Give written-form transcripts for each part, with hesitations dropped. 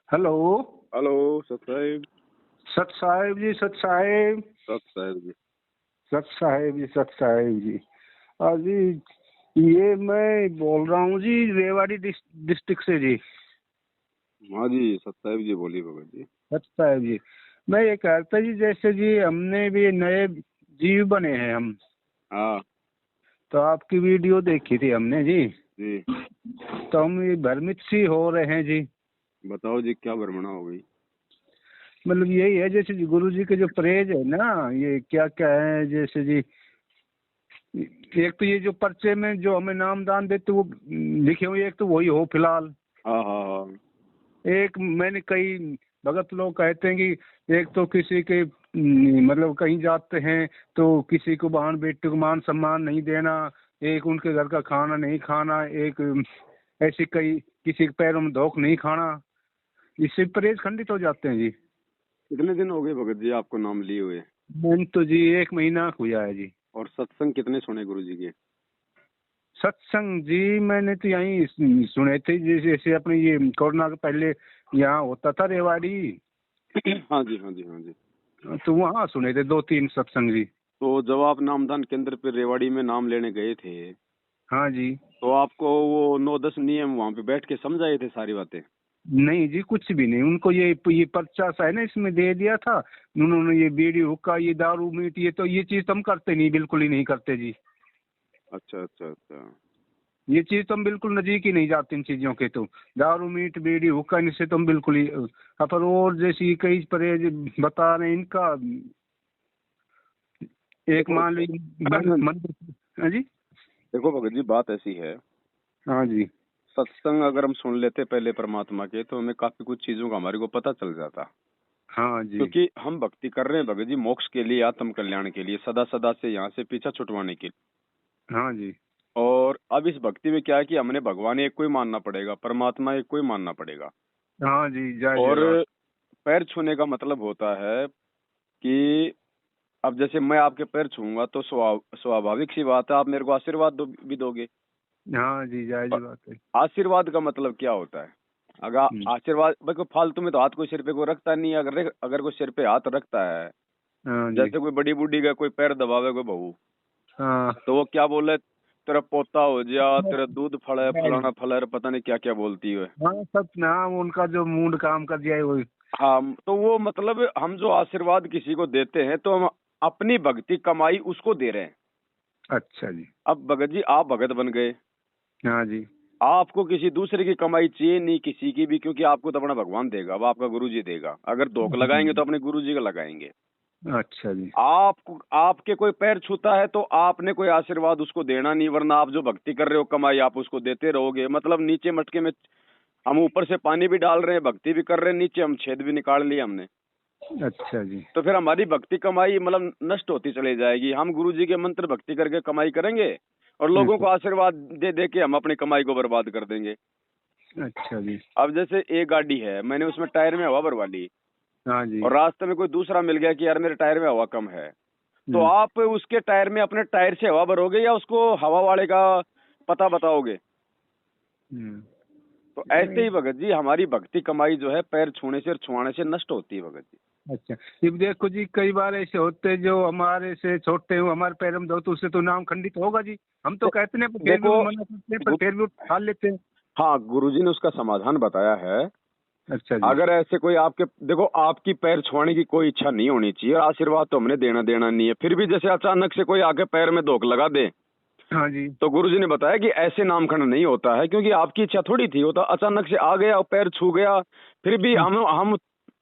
Hello. Hello सत साहिब। सत साहिब जी, सत साहिब। सत साहिब जी। सत साहिब जी, सत साहिब जी। जी ये मैं बोल रहा हूँ जी, रेवाड़ी डिस्ट्रिक्ट से जी। हाँ जी सत साहिब जी, बोलिए भगत जी। सत साहिब जी, मैं ये कहता जी, जैसे जी हमने भी नए जीव बने हैं हम। हाँ तो आपकी वीडियो देखी थी हमने जी। जी। तो हम ये भ्रमित सी हो रहे हैं जी। बताओ जी, क्या भ्रमणा हो गई? मतलब यही है, जैसे जी गुरु जी के जो प्रेज है ना, ये क्या क्या है, जैसे जी एक तो ये जो पर्चे में जो हमें नाम दान देते वो लिखे हुए, एक तो वही हो फिलहाल। हाँ हाँ हाँ। एक मैंने कई भगत लोग कहते हैं कि एक तो किसी के मतलब कहीं जाते हैं तो किसी को बहन बेटे को मान सम्मान नहीं देना, एक उनके घर का खाना नहीं खाना, एक ऐसी कई किसी के पैरों में धोख नहीं खाना। इससे परहेज खंडित हो जाते हैं जी। कितने दिन हो गए भगत जी आपको नाम लिए हुए? मैंने तो जी 1 महीना हुआ है जी। और सत्संग कितने सुने गुरु जी के? सत्संग जी मैंने तो यहीं सुने थे, जैसे अपने ये कोरोना के पहले यहाँ होता था रेवाड़ी। हाँ जी हाँ जी हाँ जी। तो वहाँ सुने थे 2-3 सत्संग जी। तो जब आप नामदान केंद्र पे रेवाड़ी में नाम लेने गए थे, हाँ जी। तो आपको वो 9-10 नियम वहाँ पे बैठ के समझाए थे सारी बातें? नहीं जी, कुछ भी नहीं। उनको ये पर्चा सा है ना, इसमें दे दिया था उन्होंने। ये बीड़ी हुक्का, ये दारू मीट, ये तो ये चीज तो हम करते नहीं, बिल्कुल ही नहीं करते जी। अच्छा अच्छा अच्छा। ये चीज तो हम बिल्कुल नजदीक ही नहीं जाते इन चीजों के। तो दारू मीट बीड़ी हुक्का, इनसे तो हम बिल्कुल ही पर और जैसी कई परहेज बता रहे हैं इनका। एक देखो मान लीजिए मंदिर। हाँ जी। देखो भगत जी, बात ऐसी है। हाँ जी। सत्संग अगर हम सुन लेते पहले परमात्मा के, तो हमें काफी कुछ चीजों का हमारे को पता चल जाता। हाँ जी। क्योंकि हम भक्ति कर रहे हैं भगत जी, मोक्ष के लिए, आत्म कल्याण के लिए, सदा सदा से यहाँ से पीछा छुटवाने के लिए। हाँ जी। और अब इस भक्ति में क्या है कि हमने भगवान एक को ही मानना पड़ेगा, परमात्मा एक को ही मानना पड़ेगा। हाँ जी, जय और जयराम। पैर छूने का मतलब होता है कि अब जैसे मैं आपके पैर छूंगा तो स्वाभाविक सी बात है, आप मेरे को आशीर्वाद भी दोगे। हाँ जी, जय जी और बात है। आशीर्वाद का मतलब क्या होता है? अगर आशीर्वाद भाई, कोई फालतू में तो हाथ कोई सिर पे कोई रखता नहीं है। अगर अगर कोई सिर पे हाथ रखता है, हाँ जी। जैसे कोई बड़ी बूढ़ी का कोई पैर दबावे कोई बहू, हाँ। तो वो क्या बोले? तेरा पोता हो जा, तेरा दूध फल फलाना फल है, पता नहीं क्या क्या बोलती है। हाँ, सब नाम उनका जो मूड काम कर दिया है वही। हाँ, तो वो मतलब हम जो आशीर्वाद किसी को देते हैं तो हम अपनी भक्ति कमाई उसको दे रहे हैं। अच्छा जी। अब भगत जी, आप भगत बन गए, हाँ जी। आपको किसी दूसरे की कमाई चाहिए नहीं, किसी की भी, क्योंकि आपको तो अपना भगवान देगा, अब आपका गुरु जी देगा। अगर धोख लगाएंगे तो अपने गुरु जी का लगाएंगे। अच्छा जी। आपको आपके कोई पैर छूता है तो आपने कोई आशीर्वाद उसको देना नहीं, वरना आप जो भक्ति कर रहे हो कमाई आप उसको देते रहोगे। मतलब नीचे मटके में हम ऊपर से पानी भी डाल रहे हैं, भक्ति भी कर रहे हैं, नीचे हम छेद भी निकाल लिया हमने। अच्छा जी। तो फिर हमारी भक्ति कमाई मतलब नष्ट होती चली जाएगी। हम गुरु जी के मंत्र भक्ति करके कमाई करेंगे और लोगों को आशीर्वाद दे दे के हम अपनी कमाई को बर्बाद कर देंगे। अच्छा जी। अब जैसे एक गाड़ी है, मैंने उसमें टायर में हवा भरवा ली हाँ जी। और रास्ते में कोई दूसरा मिल गया कि यार मेरे टायर में हवा कम है, तो हम्म। आप उसके टायर में अपने टायर से हवा भरोगे या उसको हवा वाले का पता बताओगे? हम्म। तो ऐसे ही भगत जी, हमारी भक्ति कमाई जो है पैर छूने से और छुआने से नष्ट होती है भगत जी। अच्छा, ये देखो जी, कई बार ऐसे होते जो हमारे से छोटे हो, हमारे पैर में दो, तो उससे तो नाम खंडित होगा जी। हम तो कहते हैं पर फिर भी देखो मना करते हैं, पर फिर भी उठा लेते हैं। हाँ, गुरुजी ने उसका समाधान बताया है। अच्छा जी। अगर ऐसे कोई आपके, देखो आपकी पैर छुआने की कोई इच्छा नहीं होनी चाहिए, आशीर्वाद तो हमने देना देना नहीं है, फिर भी जैसे अचानक से कोई आके पैर में धोख लगा दे, हाँ जी। तो गुरुजी ने बताया कि ऐसे नामखंड नहीं होता है, क्योंकि आपकी इच्छा थोड़ी थी, वो तो अचानक से आ गया और पैर छू गया। फिर भी हम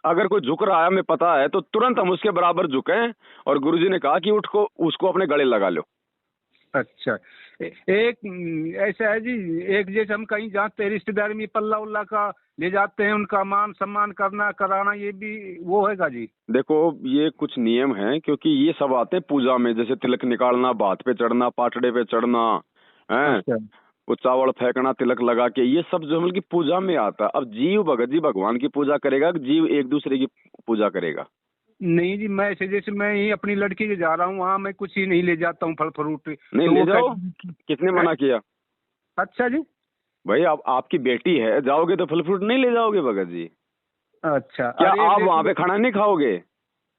अगर कोई झुक रहा है, हमें पता है, तो तुरंत हम उसके बराबर झुकें। और गुरुजी ने कहा कि उठ को उसको अपने गले लगा लो। अच्छा, एक ऐसा है जी, एक जैसे हम कहीं जाते हैं रिश्तेदारी में, पल्ला उल्ला का ले जाते हैं, उनका मान सम्मान करना कराना, ये भी वो हैगा जी। देखो, ये कुछ नियम हैं, क्योंकि ये सब आते हैं पूजा में, जैसे तिलक निकालना, बात पे चढ़ना, पाटड़े पे चढ़ना है, अच्छा। वो चावल फेंकना तिलक लगा के, ये सब जो मतलब की पूजा में आता है। अब जीव भगत जी भगवान की पूजा करेगा कि जीव एक दूसरे की पूजा करेगा? नहीं जी, मैं ऐसे जैसे मैं ही अपनी लड़की के जा रहा हूँ, वहाँ मैं कुछ ही नहीं ले जाता हूँ फल फ्रूट। नहीं तो ले वो जाओ, किसने कहते मना किया? अच्छा जी। भाई, अब आपकी बेटी है, जाओगे तो फल फ्रूट नहीं ले जाओगे भगत जी? अच्छा, क्या अरे आप वहाँ जैसे पे खाना नहीं खाओगे?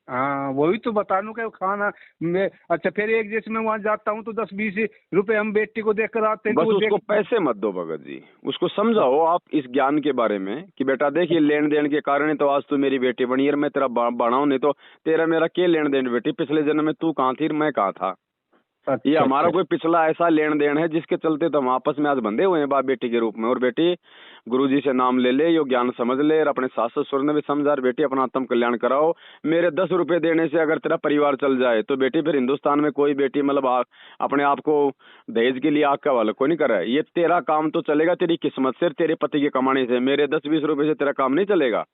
हाँ वही तो बता दूं क्या खाना मैं। अच्छा फिर एक जैसे मैं वहां जाता हूँ तो 10-20 रुपए हम बेटी को देकर आते हैं तो बस वो उसको देख। पैसे मत दो भगत जी, उसको समझाओ आप इस ज्ञान के बारे में कि बेटा देखिए लेन देन के कारण ही तो आज तू मेरी बेटी बनी है, मैं तेरा बना हूं, नहीं तो तेरा मेरा क्या लेन देन बेटी, पिछले जन्म में तू कहाँ थी और मैं कहाँ था। ये अच्छा हमारा अच्छा। कोई पिछला ऐसा लेन देन है जिसके चलते तो हम आपस में आज बंधे हुए हैं बाप बेटी के रूप में। और बेटी गुरुजी से नाम ले ले, यो ज्ञान समझ ले, और अपने सास ससुर ने भी समझा बेटी अपना आत्म कल्याण कराओ। मेरे 10 रुपए देने से अगर तेरा परिवार चल जाए तो बेटी फिर हिंदुस्तान में कोई बेटी मतलब अपने आप को दहेज के लिए आग का हवाला कोई नहीं कर रहा है। ये तेरा काम तो चलेगा तेरी किस्मत से, तेरे पति के कमाने से, मेरे 10-20 रुपए से तेरा काम नहीं चलेगा।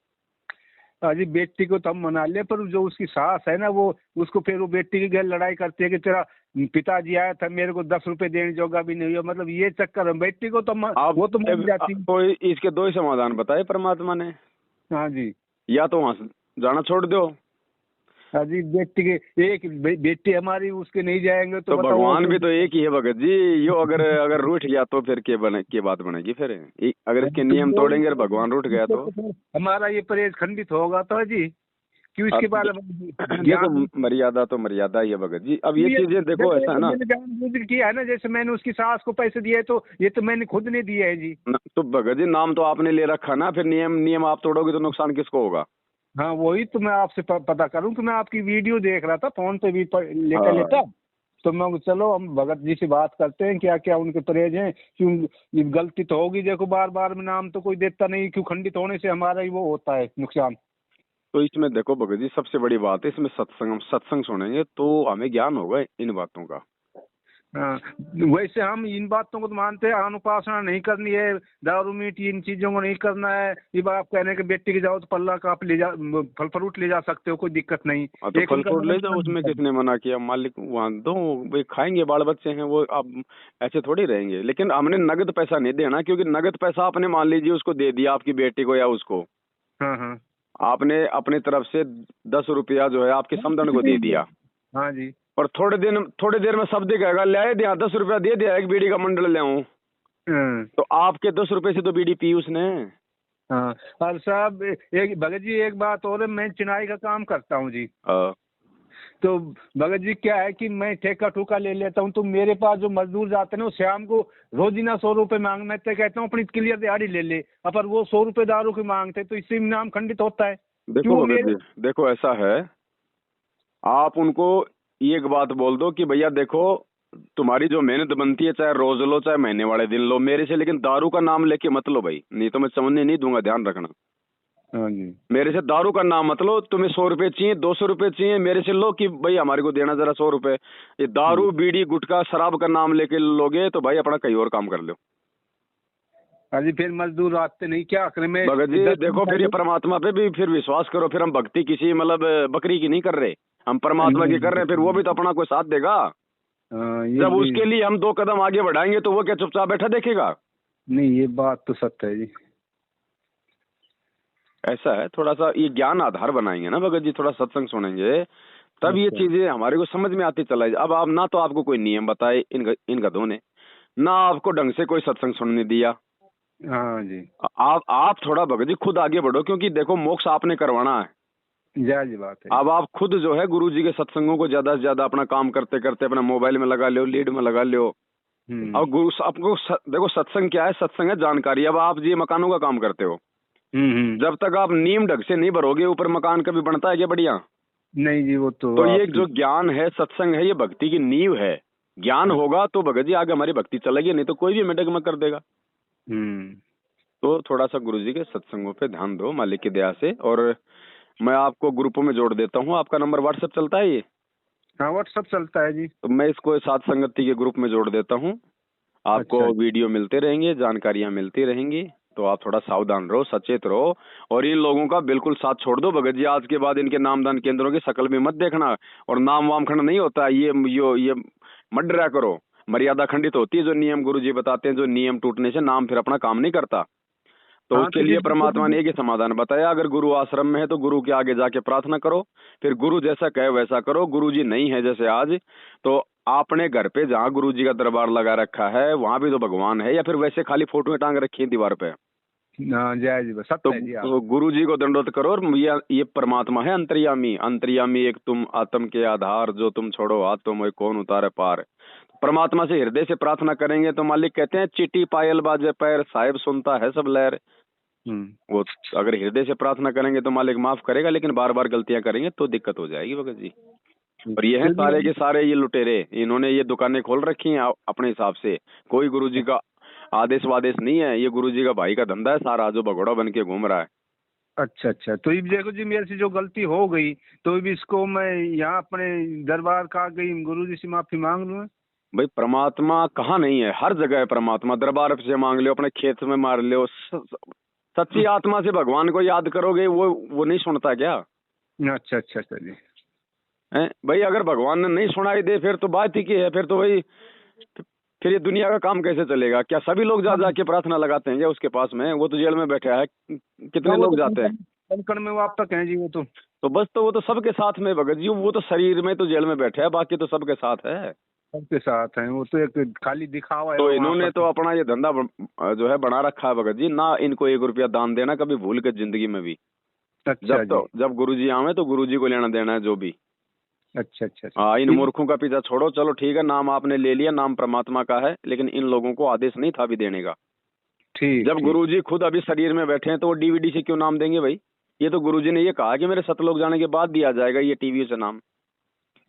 अजी बेटी को तो हम मना ले पर जो उसकी सास है ना वो उसको फिर वो बेटी की घर लड़ाई करती है कि तेरा पिताजी आया था मेरे को 10 रुपए देने जोगा भी नहीं हुआ, मतलब ये चक्कर है बेटी को तो आप वो तो मान जाती। तो इसके दो ही समाधान बताए परमात्मा ने, हाँ जी। या तो वहां से जाना छोड़ दो। अजी बेटी के एक बेटी हमारी उसके नहीं जाएंगे तो तो बताओ वो भगवान तो। भी तो एक ही है भगत जी। यो अगर अगर रूठ गया तो फिर के बात बनेगी फिर। अगर इसके तो नियम वो तोड़ेंगे और भगवान रूठ गया इससे तो तो फिर हमारा ये परहेज खंडित होगा तो जी क्यों इसके अब बारे में देखो ज्ञान। मर्यादा तो मर्यादा ही है भगत जी। अब ये ये चीजें देखो देखो ये ऐसा है तो ना, मैंने जानबूझ किया है ना, जैसे मैंने उसकी सास को पैसे दिए तो ये तो मैंने खुद नहीं दिए है जी। तो भगत जी नाम तो आपने ले रखा ना, फिर नियम नियम आप तोड़ोगे तो नुकसान किसको होगा? हाँ वही तो मैं आपसे पता करूं कि मैं आपकी वीडियो देख रहा था फोन पे भी लेटा हाँ लेटा। तो मैं चलो हम भगत जी से बात करते हैं क्या क्या उनके परहेज हैं क्यों। ये गलती तो होगी देखो बार बार में नाम तो कोई देता नहीं, क्यों खंडित होने से हमारा ही वो होता है नुकसान। तो इसमें देखो भगत जी सबसे बड़ी बात है इसमें सत्संग, हम सत्संग सुनेंगे तो हमें ज्ञान होगा इन बातों का। हाँ वैसे हम इन बातों को तो मानते हैं, अनुपासना नहीं करनी है, दारू मीट इन चीजों को नहीं करना है। ये बात कहने के बेटी के जाओ तो पल्ला का आप ले जा फल फ्रूट ले जा सकते हो, कोई दिक्कत नहीं। हाँ तो एक फल उनका फ्रूट ले जाओ, उसमें मतलब किसने मना किया? मालिक वहाँ दो, भाई खाएंगे, बाल बच्चे हैं वो, आप ऐसे थोड़ी रहेंगे। लेकिन हमने नगद पैसा नहीं देना, क्योंकि नगद पैसा आपने मान लीजिए उसको दे दिया आपकी बेटी को या उसको, हाँ हाँ आपने अपनी तरफ से 10 रुपया जो है आपके समधन को दे दिया, हाँ जी। और थोड़ी देर में शब्द कहेगा ले आए दिया 10 रुपया दे दिया, एक बीड़ी का मंडल ले आऊं, हाँ तो आपके 10 रुपए से तो बीड़ी पी उसने। हाँ। और साहब एक भगत जी एक बात और है, मैं चिनाई का काम करता हूँ जी। हाँ, तो भगत जी क्या है कि मैं ठेका ठुका ले लेता हूँ तो मेरे पास जो मजदूर जाते हैं ना वो शाम को रोजीना 100 रुपए मांग, मैं तो कहता हूँ अपनी क्लियर दिहाड़ी ले ले, पर वो 100 रुपए दारू की मांगते तो इससे नाम खंडित होता है। देखो क्यों वो भगत मेरे। जी, देखो ऐसा है, आप उनको एक बात बोल दो कि भैया देखो तुम्हारी जो मेहनत बनती है चाहे रोज लो चाहे महीने वाले दिन लो मेरे से, लेकिन दारू का नाम लेके मत लो भाई, नहीं तो मैं समझने नहीं दूंगा, ध्यान रखना। हाँ जी। मेरे से दारू का नाम मत लो, तुम्हें 100 रुपए चाहिए 200 रुपए चाहिए मेरे से लो कि भाई हमारे को देना जरा 100 रुपए। ये दारू बीड़ी गुटखा शराब का नाम लेके लोगे तो भाई अपना कहीं और काम कर लो। हाँ जी फिर मजदूर आते नहीं क्या आखिर में भगत जी 10 दिन देखो फिर ये पहले। परमात्मा पे भी फिर विश्वास करो, फिर हम भक्ति किसी मतलब बकरी की नहीं कर रहे, हम परमात्मा की कर रहे हैं, फिर वो भी तो अपना कोई साथ देगा। हाँ ये जब भी। उसके लिए हम 2 कदम आगे बढ़ाएंगे तो वो क्या चुपचाप बैठा देखेगा? नहीं ये बात तो सत्य है जी। ऐसा है, थोड़ा सा ये ज्ञान आधार बनाएंगे ना भगत जी, थोड़ा सत्संग सुनेंगे तब ये अच्छा। चीजें हमारे को समझ में आती चला जाए। अब आप ना तो आपको कोई नियम बताए इन गधों ने, ना आपको ढंग से कोई सत्संग सुनने दिया। हाँ जी। आप थोड़ा भगत जी खुद आगे बढ़ो, क्योंकि देखो मोक्ष आपने करवाना है। जायज बात है। अब आप खुद जो है गुरु जी के सत्संगों को ज्यादा से ज्यादा अपना काम करते करते अपना मोबाइल में लगा लो, लीड में लगा लो। अब गुरु आपको देखो सत्संग क्या है, सत्संग है जानकारी। अब आप जी मकानों का काम करते हो, जब तक आप नींव ढंग से नहीं भरोगे ऊपर मकान कभी बनता है क्या बढ़िया? नहीं जी वो तो तो ये आपकी। जो ज्ञान है सत्संग है ये भक्ति की नींव है। ज्ञान होगा तो भगत जी आगे हमारी भक्ति चलेगी, नहीं तो कोई भी हमें डगमग कर देगा। तो थोड़ा सा गुरु जी के सत्संगों पे ध्यान दो मालिक की दया से। और मैं आपको ग्रुपों में जोड़ देता हूँ, आपका नंबर व्हाट्सएप चलता है ये? हाँ व्हाट्सअप चलता है जी। तो मैं इसको साथ संगति के ग्रुप में जोड़ देता हूँ, आपको अच्छा। वीडियो मिलते रहेंगे, जानकारियां मिलती रहेंगी। तो आप थोड़ा सावधान रहो, सचेत रहो, और इन लोगों का बिल्कुल साथ छोड़ दो भगत जी। आज के बाद इनके नामदान केंद्रों की शकल भी मत देखना, और नाम वाम खंड नहीं होता ये मत डरा करो। मर्यादा खंडित होती है, जो नियम गुरु जी बताते हैं, जो नियम टूटने से नाम फिर अपना काम नहीं करता। तो हाँ उसके तो लिए परमात्मा ने एक ही समाधान बताया, अगर गुरु आश्रम में है तो गुरु के आगे जाके प्रार्थना करो, फिर गुरु जैसा कहे वैसा करो। गुरु जी नहीं है जैसे आज, तो आपने घर पे जहाँ गुरु जी का दरबार लगा रखा है वहां भी तो भगवान है, या फिर वैसे खाली फोटो टांग रखी है दीवार पे? हाँ जय जी, सत्य है जी। तो गुरु जी को दंडवत करो। और ये परमात्मा है अंतर्यामी। अंतर्यामी एक तुम आत्म के आधार, जो तुम छोड़ो हाथ तो मैं कौन उतारे पार। परमात्मा से हृदय से प्रार्थना करेंगे तो मालिक कहते हैं चिट्टी पायल बाजे पैर, साहिब सुनता है सब लहर। वो अगर हृदय से प्रार्थना करेंगे तो मालिक माफ करेगा, लेकिन बार बार गलतियां करेंगे तो दिक्कत हो जाएगी भगत जी। और ये है सारे के सारे ये लुटेरे, इन्होंने ये दुकानें खोल रखी हैं अपने हिसाब से। कोई गुरुजी का आदेश वादेश नहीं है, ये गुरुजी का भाई का धंधा है सारा, जो भगोड़ा बन के घूम रहा है। अच्छा अच्छा, तो ये देखो जी मेरे से जो गलती हो गई तो भी इसको मैं यहाँ अपने दरबार का गई गुरु जी से माफी मांग लूँ। भाई परमात्मा कहाँ नहीं है, हर जगह है परमात्मा। दरबार से मांग लो, अपने खेत में मार लो, सच्ची आत्मा से भगवान को याद करोगे, वो नहीं सुनता क्या? अच्छा अच्छा अच्छा जी। भाई अगर भगवान ने नहीं सुनाई दे फिर तो बात ही की है। फिर तो भाई फिर ये दुनिया का काम कैसे चलेगा? क्या सभी लोग जा जाके प्रार्थना लगाते हैं क्या उसके पास में? वो तो जेल में बैठा है, कितने लोग जाते हैं? कण में वो आप तक हैं जी। वो तो बस, तो वो तो सबके साथ में भगत जी, वो तो शरीर में तो जेल में बैठा है, बाकी तो सबके साथ है। सबके साथ हैं, वो तो एक खाली दिखावा है। तो इन्होंने तो अपना ये धंधा जो है बना रखा है भगत जी ना। इनको 1 रुपया दान देना कभी भूल के जिंदगी में भी। अच्छा जब गुरुजी आवे तो गुरुजी को लेना देना है जो भी। अच्छा अच्छा। हाँ, इन मूर्खों का पीछा छोड़ो। चलो ठीक है, नाम आपने ले लिया, नाम परमात्मा का है, लेकिन इन लोगों को आदेश नहीं था भी देने का। ठीक। जब गुरुजी खुद अभी शरीर में बैठे हैं तो वो डीवीडी से क्यों नाम देंगे भाई? ये तो गुरुजी ने ये कहा कि मेरे सतलोक जाने के बाद दिया जाएगा ये टीवी से नाम।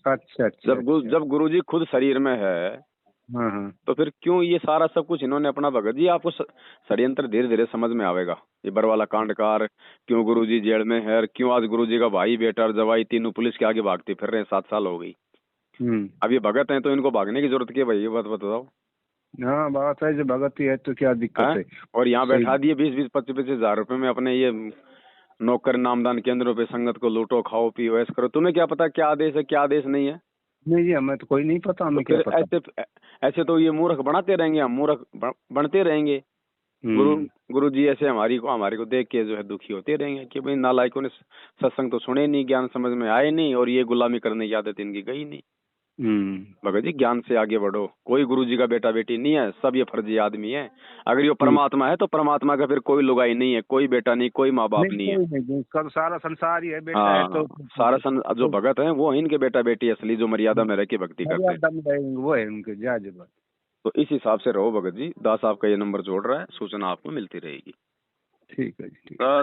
अच्छा अच्छा। जब गुरुजी खुद शरीर में है, हाँ, तो फिर क्यों ये सारा सब कुछ इन्होंने अपना? भगत जी आपको षड्यंत्र धीरे धीरे समझ में आवेगा। ये बरवाला कांडकार, क्यों गुरुजी जेल में है, क्यों आज गुरुजी का भाई बेटा और जवाई तीनों पुलिस के आगे भागते फिर रहे हैं, 7 साल हो गई। अब ये भगत हैं तो इनको भागने की जरूरत क्या भाई? ये बात बताओ। हाँ बात है, जो भगत ही है तो क्या दिक्कत है? और यहाँ बैठा दिए 20-20, 25-25 हजार रुपए में अपने ये नौकर नामदान केंद्रों पे संगत को लूटो, खाओ पियो, ऐश करो। तुम्हें क्या पता क्या आदेश है क्या आदेश नहीं है? नहीं जी, हमें तो कोई नहीं पता। हमें तो क्या पता? ऐसे तो ये मूर्ख बनाते रहेंगे, हम मूर्ख बनते रहेंगे। गुरु जी ऐसे हमारी को देख के जो है दुखी होते रहेंगे कि भाई नालायकों ने सत्संग तो सुने नहीं, ज्ञान समझ में आए नहीं, और ये गुलामी करने की आदत इनकी गई नहीं। भगत जी ज्ञान से आगे बढ़ो। कोई गुरु जी का बेटा बेटी नहीं है, सब ये फर्जी आदमी है। अगर ये परमात्मा है तो परमात्मा का फिर कोई लुगाई नहीं है, कोई बेटा नहीं, कोई माँ बाप नहीं है। सारा संसार ही है बेटा है तो सारा जो भगत है वो इनके बेटा बेटी असली, जो मर्यादा में रह के भक्ति करते हैं वो है उनके जायज बात। तो इस हिसाब से रहो भगत जी। दास आपका ये नंबर जोड़ रहा है, सूचना आपको मिलती रहेगी। ठीक है जी, ठीक है।